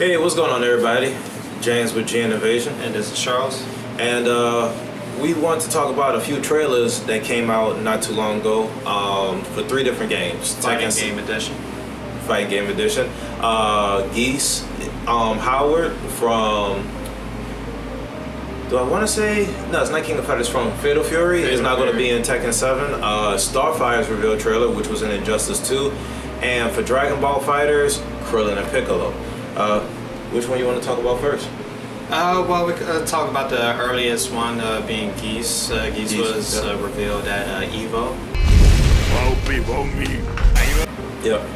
Hey, what's going on, everybody? James with G Innovation. And this is Charles. And we want to talk about a few trailers that came out not too long ago for 3 different games. Fighting Game Edition. Fighting Game Edition. Geese, Howard from... Do I want to say... No, it's not King of Fighters, from Fatal Fury. It's not going to be in Tekken 7. Starfire's reveal trailer, which was in Injustice 2. And for Dragonball Fighters, Krillin and Piccolo. Which one you want to talk about first? Well, we could talk about the earliest one being Geese. Geese was revealed at EVO.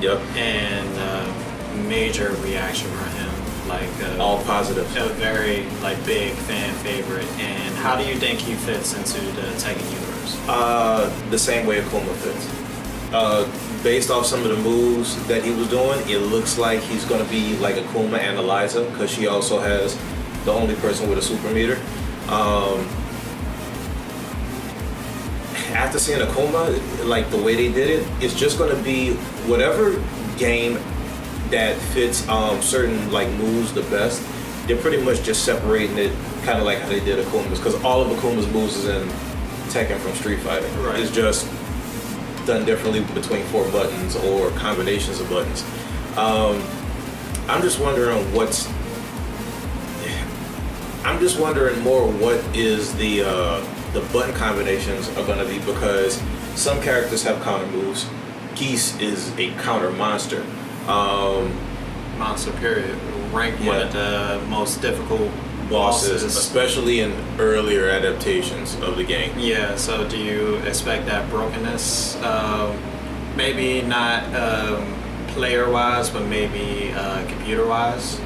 Yep. And major reaction from him. Like all positive. A very big fan favorite. And how do you think he fits into the Tekken universe? The same way Akuma fits. Based off some of the moves that he was doing, it looks like he's going to be like Akuma and Eliza, because she also has the only person with a super meter. After seeing Akuma, like the way they did it, it's just going to be whatever game that fits certain like moves the best. They're pretty much just separating it, kind of like how they did Akuma's, because all of Akuma's moves is in Tekken from Street Fighter. Right. It's just done differently between 4 buttons or combinations of buttons. I'm just wondering more what is the button combinations are going to be, because some characters have counter moves. Geese is a counter monster. Monster period. Ranked one of the most difficult bosses, especially in earlier adaptations of the game. Yeah, so do you expect that brokenness? Maybe not player-wise, but maybe computer-wise?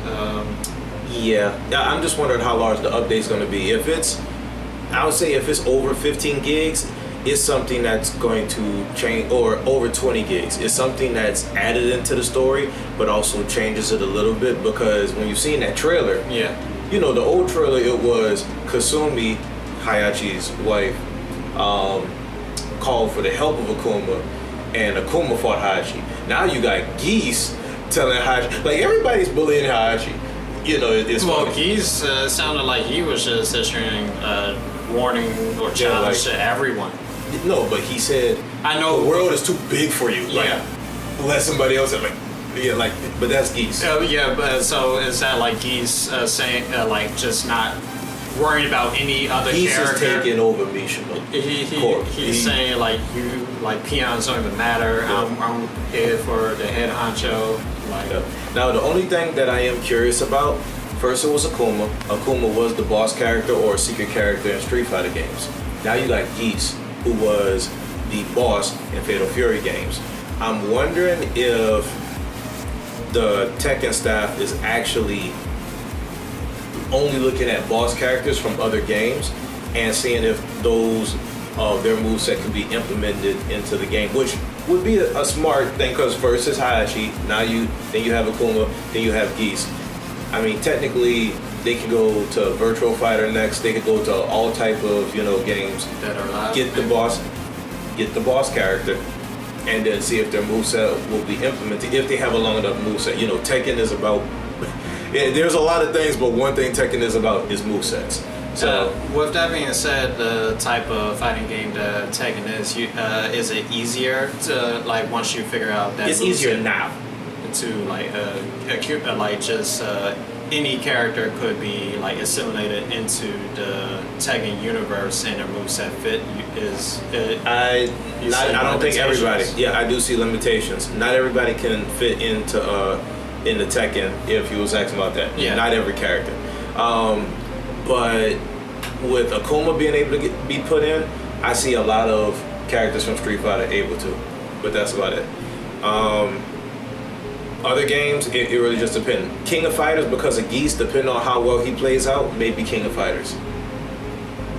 Yeah, I'm just wondering how large the update's going to be. I would say if it's over 15 gigs, it's something that's going to change, or over 20 gigs. It's something that's added into the story, but also changes it a little bit, because when you've seen that trailer, you know, the old trailer, it was Kasumi, Hayachi's wife, called for the help of Akuma, and Akuma fought Hayachi. Now you got Geese telling Hayachi, like, everybody's bullying Hayachi. You know, it's well, funny. Geese sounded like he was just issuing warning or challenge to everyone. No, but he said, I know the world is too big for you. Yeah. Like, let somebody else, but that's Geese. But so is that like Geese saying, like, just not worrying about any other Geese character? Geese is taking over Mishima. He's saying, like, you, like, peons don't even matter. Yeah. I'm here for the head honcho. Like, Now, the only thing that I am curious about, first it was Akuma. Akuma was the boss character or a secret character in Street Fighter games. Now you got Geese, who was the boss in Fatal Fury games. I'm wondering if the Tekken staff is actually only looking at boss characters from other games and seeing if those their moveset can be implemented into the game, which would be a smart thing, because first is Hayachi, then you have Akuma, then you have Geese. I mean, technically they could go to Virtual Fighter next, they could go to all type of, games that are live, get the boss character, and then see if their moveset will be implemented, if they have a long enough moveset. Tekken is about, there's a lot of things, but one thing Tekken is about is movesets. So, with that being said, the type of fighting game that Tekken is it easier to, like, once you figure out that it's easier now to just any character could be like assimilated into the Tekken universe and their moveset fit? I don't think everybody. Yeah, I do see limitations. Not everybody can fit into Tekken. If you was asking about that, not every character. But with Akuma being able to be put in, I see a lot of characters from Street Fighter able to. But that's about it. Other games, it really just depends. King of Fighters, because of Geese, depending on how well he plays out, maybe King of Fighters.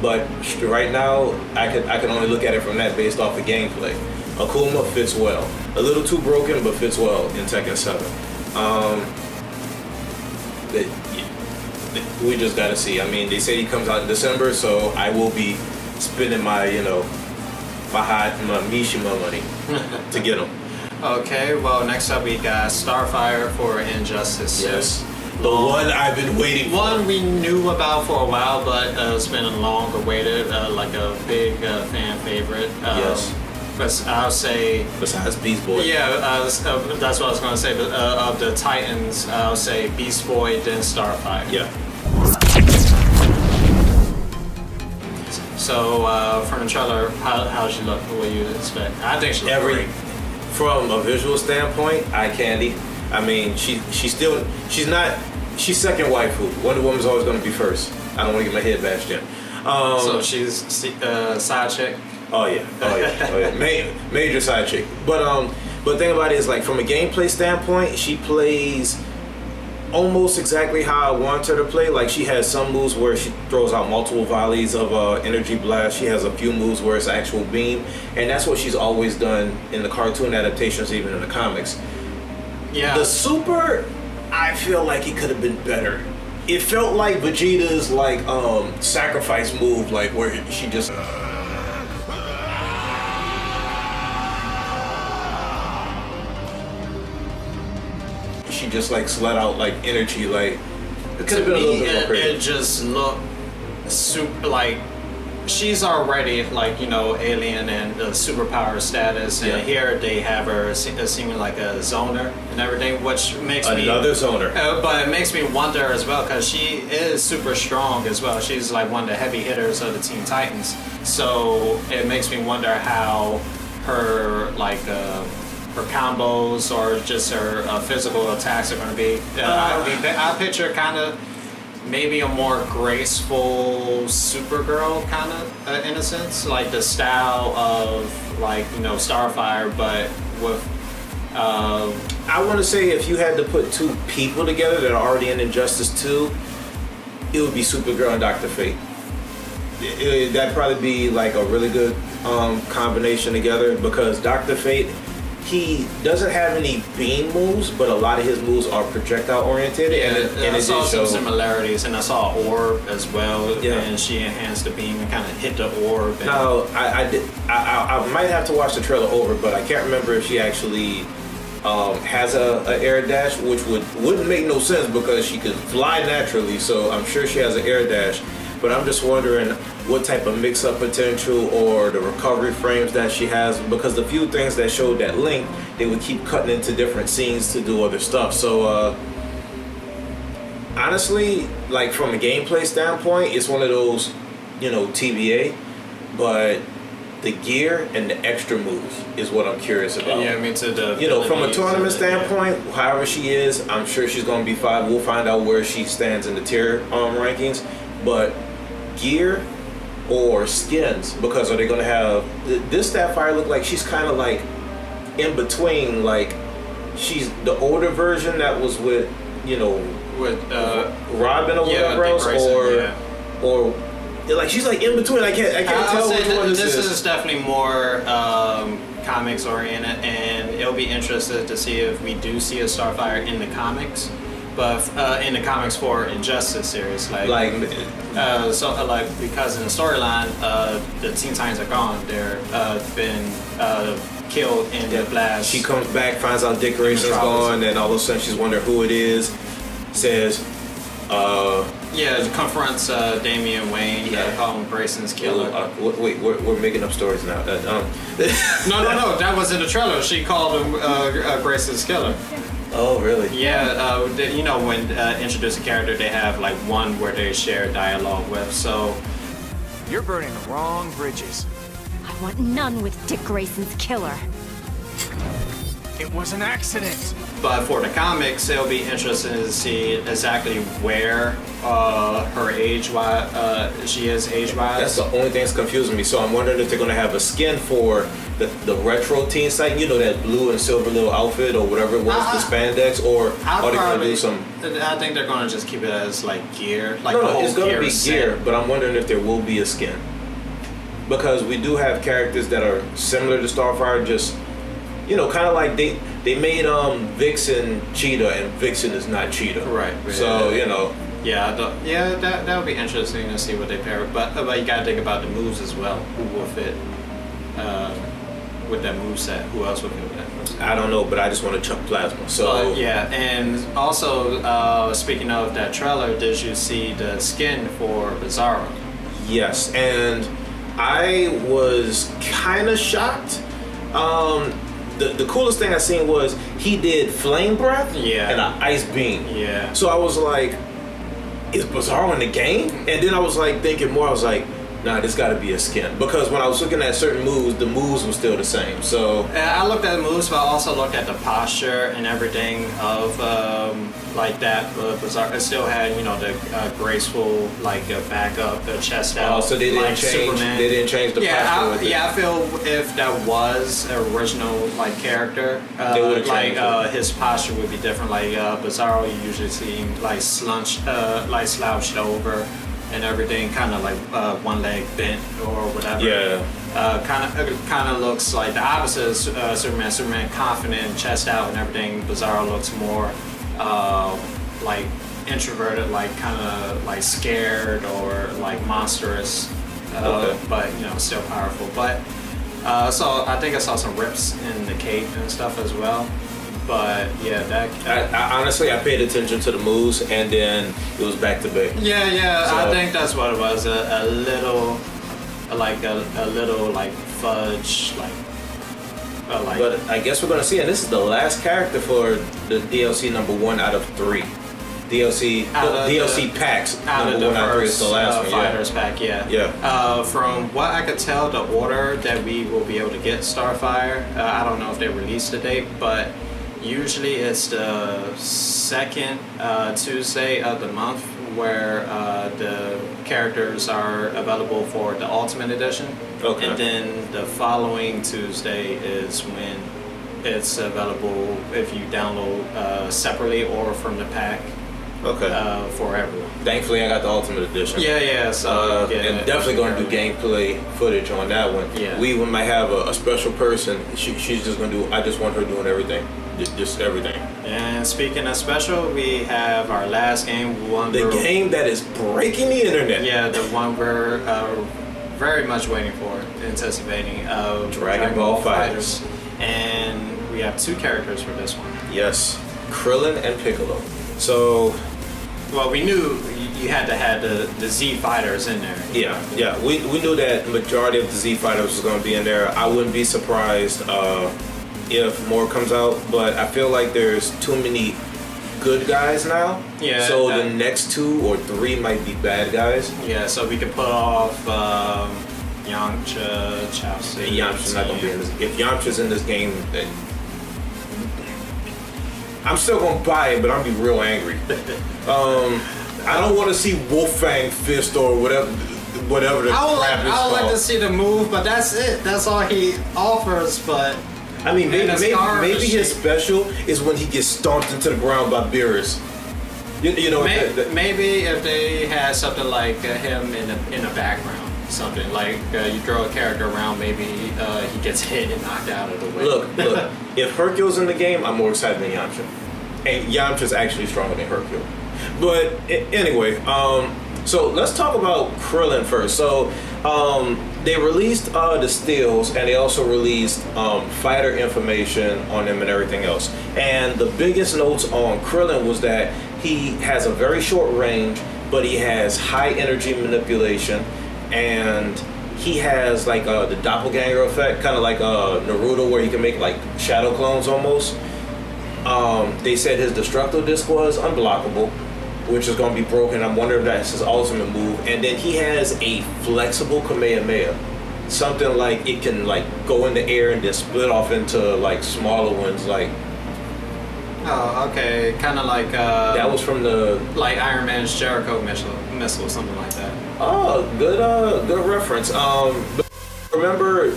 But right now, I can only look at it from that based off the gameplay. Akuma fits well. A little too broken, but fits well in Tekken 7. We just gotta see. I mean, they say he comes out in December, so I will be spending my Mishima money to get him. Okay, well, next up we got Starfire for Injustice. Yes. The one I've been waiting for. One we knew about for a while, but it's been long awaited, like a big fan favorite. Yes. But I'll say... Besides Beast Boy. Yeah, that's what I was going to say. But of the Titans, I'll say Beast Boy, then Starfire. Yeah. So from the trailer, how she look? What do you expect? I think she looks great. From a visual standpoint, eye candy. I mean, she's second waifu. Wonder Woman's always going to be first. I don't want to get my head bashed in. So she's side chick. Oh yeah. Major side chick. But the thing about it is, like, from a gameplay standpoint, she plays almost exactly how I want her to play. Like, she has some moves where she throws out multiple volleys of energy blast. She has a few moves where it's actual beam, and that's what she's always done in the cartoon adaptations, even in the comics. Yeah. The super, I feel like it could have been better. It felt like Vegeta's like sacrifice move, like where she just like let out like energy. Like, it could have been a little bit more crazy. It just looked super like she's already like, you know, alien and superpower status, and here they have her seeming like a zoner and everything, which makes another zoner. But it makes me wonder as well, because she is super strong as well. She's like one of the heavy hitters of the Teen Titans, so it makes me wonder how her like her combos or just her physical attacks are going to be. I picture kind of maybe a more graceful Supergirl kind of in a sense, like the style of like, you know, Starfire, but with I want to say if you had to put two people together that are already in Injustice 2, it would be Supergirl and Dr. Fate. That'd probably be like a really good combination together, because Dr. Fate, he doesn't have any beam moves, but a lot of his moves are projectile oriented. And I saw some similarities, and I saw orb as well. Yeah. And she enhanced the beam and kind of hit the orb. Now, I might have to watch the trailer over, but I can't remember if she actually has a air dash, which wouldn't make no sense because she could fly naturally. So I'm sure she has an air dash. But I'm just wondering what type of mix-up potential or the recovery frames that she has, because the few things that showed that link, they would keep cutting into different scenes to do other stuff. So honestly, like from a gameplay standpoint, it's one of those, you know, TBA, but the gear and the extra moves is what I'm curious about. Yeah, I mean, from a tournament standpoint, however she is, I'm sure she's going to be fine. We'll find out where she stands in the tier rankings, but gear or skins, because are they going to have this Starfire look like she's kind of like in between, like she's the older version that was with, you know, with Robin or whatever else, or like she's like in between. I can't tell which one this is. This is definitely more comics oriented, and it'll be interesting to see if we do see a Starfire in the comics. But in the comics for Injustice series, because in the storyline, the Teen Titans are gone. They're been killed in the blast. She comes back, finds out Dick Grayson's gone, and all of a sudden she's wondering who it is. Says, confronts Damian Wayne. Call him Grayson's killer. Wait, we're making up stories now. No, that was in the trailer. She called him Grayson's killer. Oh, really? Yeah, you know, when introduce a character, they have like one where they share dialogue with, so... You're burning the wrong bridges. I want none with Dick Grayson's killer. It was an accident. But for the comics, it'll be interesting to see exactly where her age-wise, she is age-wise. That's the only thing that's confusing me. So I'm wondering if they're going to have a skin for the retro Teen Titan, you know, that blue and silver little outfit or whatever it was, the spandex, or are they going to do some... I think they're going to just keep it as like gear. Like no, it's going to be gear, but I'm wondering if there will be a skin. Because we do have characters that are similar to Starfire, just, you know, kind of like they made Vixen Cheetah, and Vixen is not Cheetah. Right. So, you know. Yeah, that would be interesting to see what they pair. But you got to think about the moves as well. Who will fit with that moveset. Who else would be with that moveset? I don't know, but I just want to chuck plasma. So yeah, and also speaking of that trailer, did you see the skin for Bizarro? yes, and I was kind of shocked. The coolest thing I seen was he did flame breath Yeah. and an ice beam. Yeah. So I was like, is Bizarro in the game? And then I was like thinking more, I was like, nah, this gotta be a skin. Because when I was looking at certain moves, the moves were still the same. So I looked at the moves, but I also looked at the posture and everything of like that. Bizarro, it still had, you know, the graceful like back up, the chest out. so they didn't like change. Superman. They didn't change the posture with it. I feel if that was an original like character, They would've like changed it. his posture would be different. Like Bizarro, you usually see him like slouched over and everything, kind of like one leg bent or whatever. Yeah. Kind of looks like the opposite of Superman. Superman confident, chest out, and everything. Bizarro looks more like introverted, like kind of like scared or like monstrous, Okay. but you know still powerful. But so I think I saw some rips in the cape and stuff as well. But yeah, I honestly, I paid attention to the moves, and then it was back to back. yeah. So- I think that's what it was. A little like fudge, like. But I guess we're gonna see, and this is the last character for the DLC number 1 out of 3. DLC packs out of number the 1 out of 3 is first the last one. fighters pack, yeah. Yeah. From what I could tell, the order that we will be able to get Starfire, I don't know if they released the date, but usually it's the second Tuesday of the month where the characters are available for the Ultimate Edition. Okay. And then the following Tuesday is when it's available if you download separately or from the pack Okay. for everyone. Thankfully, I got the Ultimate Edition. Yeah. So And definitely going to do gameplay footage on that one. Yeah. We even might have a special person. She's just going to do. I just want her doing everything, just everything. And speaking of special, we have our last game. The game that is breaking the internet. Yeah, the one we're very much waiting for, anticipating. Dragon Ball Fighters. And we have 2 characters for this one. Yes, Krillin and Piccolo. So Well, we knew you had to have the Z fighters in there. yeah, we knew that majority of the Z Fighters was going to be in there. I wouldn't be surprised if more comes out, but I feel like there's too many good guys now. Yeah, So the next 2 or 3 might be bad guys. Yeah, so we could put off Yamcha, Chelsea. Yamcha's not going to be in this. If Yamcha's in this game, then I'm still going to buy it, but I'm going to be real angry. I don't want to see Wolfang Fist or whatever the crap is I would like to called. see the move, but that's it. That's all he offers. But I mean, And the scar maybe is his shaped. special is when he gets stomped into the ground by Beerus. You know, maybe if they had something like him in the background, something like you throw a character around, maybe he gets hit and knocked out of the way. look. If Hercule's in the game, I'm more excited than Yamcha, and Yamcha's actually stronger than Hercule. But anyway, so let's talk about Krillin first. So they released the stills, and they also released fighter information on them and everything else. And the biggest notes on Krillin was that he has a very short range, but he has high energy manipulation, and he has like the doppelganger effect, kind of like Naruto, where he can make like shadow clones almost. They said his destructo disc was unblockable, which is going to be broken. I'm wondering if that's his ultimate move. And then he has a flexible Kamehameha, something like it can like go in the air and then split off into like smaller ones. Like Oh, okay, kind of like that was from the like Iron Man's Jericho missile, or something like that. good reference. But remember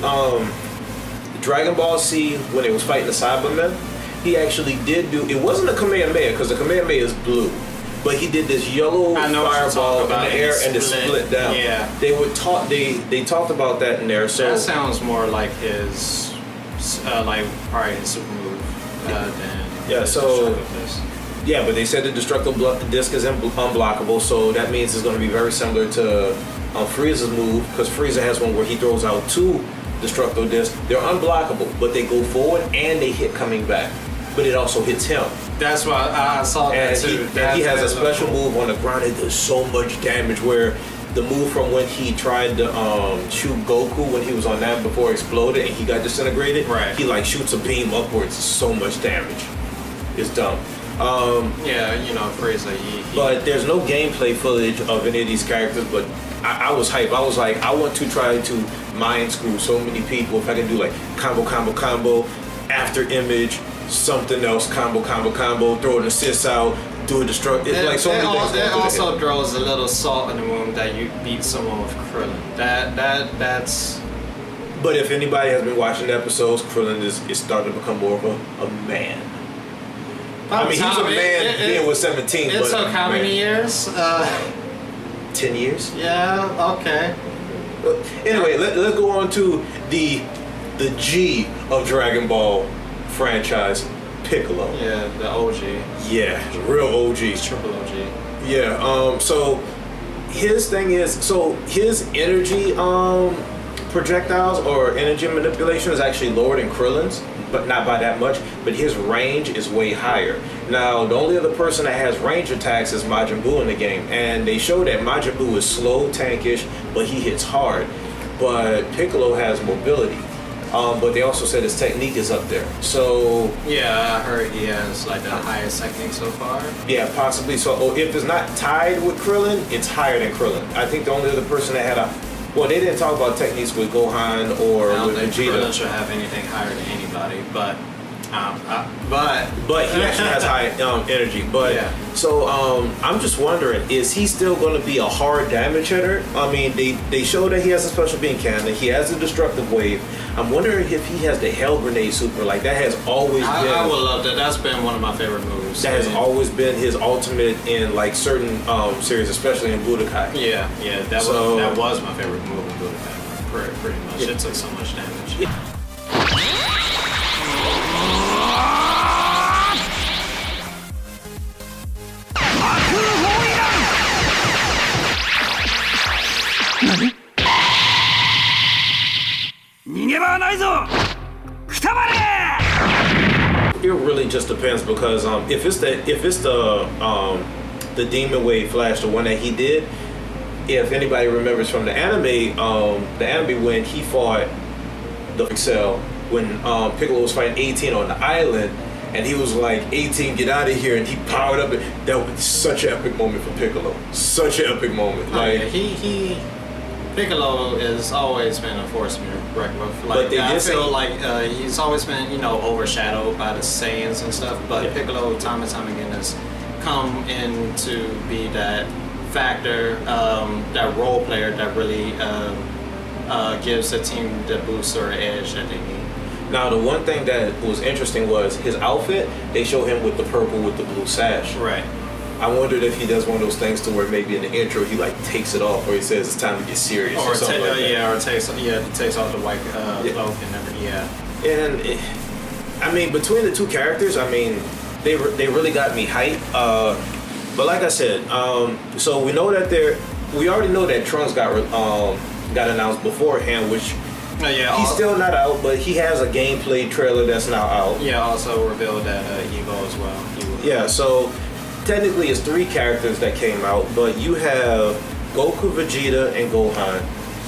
Dragon Ball Z when it was fighting the Cybermen? He actually did do. It wasn't a Kamehameha because the Kamehameha is blue, but he did this yellow I know what you're fireball in talking the about, air and and it split down. Yeah. They were taught. They talked about that in there. So That sounds more like his, like probably his super move than. Yeah, his so- destructive disc. yeah, but they said the destructo disc is unblockable, so that means it's going to be very similar to Frieza's move, because Frieza has one where he throws out 2 Destructo Disc. They're unblockable, but they go forward and they hit coming back. But it also hits him. That's why I saw that And too. he has a special cool. move on the ground that does so much damage, where the move from when he tried to shoot Goku when he was on that before it exploded and he got disintegrated, Right. he like shoots a beam upwards, so much damage. It's dumb. Yeah, you know, Frieza, he But there's no gameplay footage of any of these characters, but I was hyped. I was like, I want to try to mind screw so many people if I can do like combo, after image, something else, combo, throw an assist out, do a destruct. It's like so many things. It also throws a little salt in the wound that you beat someone with Krillin. That's. But if anybody has been watching the episodes, Krillin is starting to become more of a man. I mean, he's a man being with 17. It but took how many years? 10 years. Yeah. Okay. Anyway, let's go on to the G of Dragon Ball franchise, Piccolo. Yeah, the OG. Yeah, real OG. Triple OG. Yeah. So his thing is, his energy projectiles or energy manipulation is actually lower than Krillin's, but not by that much. But his range is way higher. Now, the only other person that has range attacks is Majin Buu in the game, and they show that Majin Buu is slow, tankish, but he hits hard. But Piccolo has mobility. But they also said his technique is up there. So Yeah, I heard he has like the highest technique so far. yeah, possibly. So if it's not tied with Krillin, it's higher than Krillin. I think the only other person that had well, they didn't talk about techniques with Gohan or I don't with think Vegeta. Krillin should have anything higher than anybody, but But he actually has high energy. But Yeah. so I'm just wondering, is he still going to be a hard damage hitter? I mean, they show that he has a special beam cannon. He has a destructive wave. I'm wondering if he has the Hell Grenade super. Like that has always been. I would love that. That's been one of my favorite moves. That has always been his ultimate in like certain series, especially in Budokai. Yeah, that was my favorite move in Budokai. Pretty much. Yeah. It took so much damage. It really just depends because if it's the Demon Wave Flash, the one that he did, if anybody remembers from the anime when he fought the Cell, when Piccolo was fighting 18 on the island, and he was like, 18, get out of here, and he powered up. That was such an epic moment for Piccolo. Such an epic moment. Like Piccolo has always been a force to be reckoned with. But Like I feel like he's always been, overshadowed by the Saiyans and stuff. But Yeah. Piccolo, time and time again, has come in to be that factor, that role player that really gives the team the boost or edge that they need. Now, the one thing that was interesting was his outfit. They show him with the purple with the blue sash. Right. I wondered if he does one of those things to where maybe in the intro he like takes it off, or he says it's time to get serious, or something like that. takes off the white cloak and everything. Yeah. And I mean, between the two characters, I mean, they really got me hyped. But like I said, so we know that we already know that Trunks got announced beforehand, which he's still not out, but he has a gameplay trailer that's now out. Yeah, also revealed that Evo as well. Yeah, so technically it's 3 characters that came out, but you have Goku, Vegeta, and Gohan,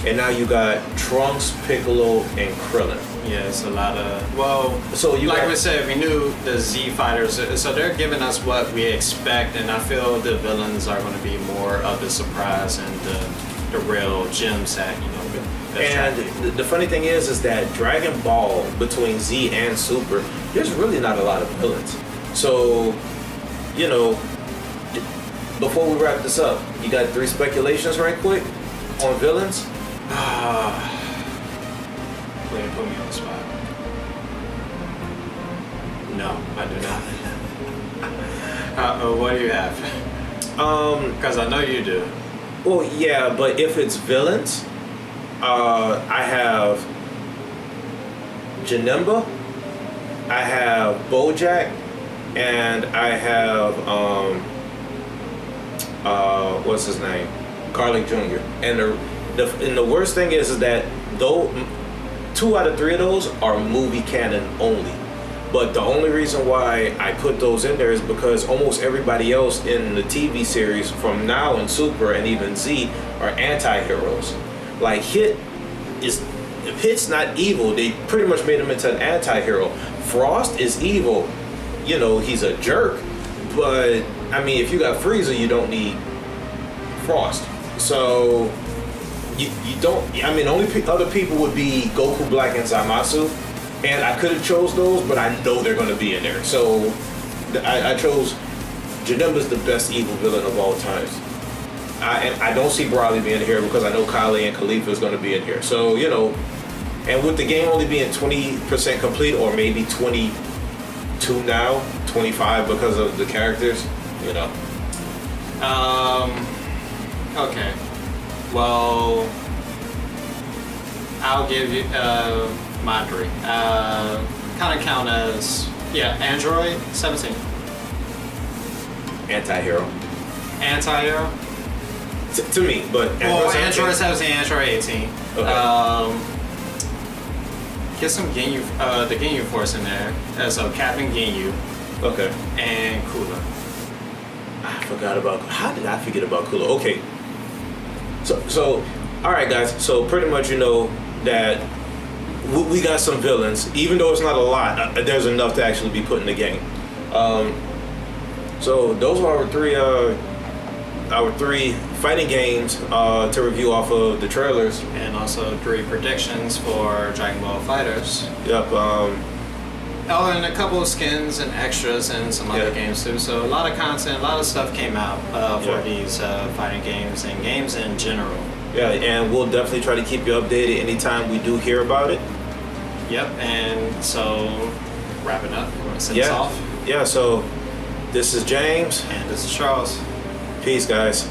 and now you got Trunks, Piccolo, and Krillin. Yeah, it's a lot of So we said, we knew the Z fighters, so they're giving us what we expect, and I feel the villains are going to be more of the surprise and the real gems that And the funny thing is that Dragon Ball between Z and Super, there's really not a lot of villains. So, before we wrap this up, you got 3 speculations right quick on villains? Way to put me on the spot. No, I do not. What do you have? Because I know you do. Well, yeah, but if it's villains, I have Janemba, I have Bojack, and I have what's his name, Garlic Jr. And the worst thing is that though 2 out of 3 of those are movie canon only. But the only reason why I put those in there is because almost everybody else in the TV series from now and Super and even Z are anti-heroes. Like if Hit's not evil, they pretty much made him into an anti-hero. Frost is evil. You know, he's a jerk. But, I mean, if you got Frieza, you don't need Frost. So, you don't, I mean, only other people would be Goku Black and Zamasu. And I could have chose those, but I know they're going to be in there. So, I chose Janemba's the best evil villain of all times. I don't see Broly being here because I know Kali and Khalifa is going to be in here. So, you know, and with the game only being 20% complete or maybe 22 now, 25 because of the characters, you know. Okay. Well, I'll give you my 3. Kind of count as, Android 17. Anti-hero. Anti-hero? To me, but Android 17, Android 18. Okay. Get some Ginyu, the Ginyu Force in there. So Captain Ginyu. Okay. And Cooler. I forgot about. How did I forget about Cooler? Okay. So, all right, guys. So pretty much, you know that we got some villains. Even though it's not a lot, there's enough to actually be put in the game. So those are our three fighting games to review off of the trailers. And also 3 predictions for Dragon Ball Fighters. Yep. Oh, and a couple of skins and extras and some other games too. So a lot of content, a lot of stuff came out for these fighting games and games in general. Yeah, and we'll definitely try to keep you updated anytime we do hear about it. Yep, and so wrapping up, we're going to send this off. Yeah, so this is James. And this is Charles. Peace, guys.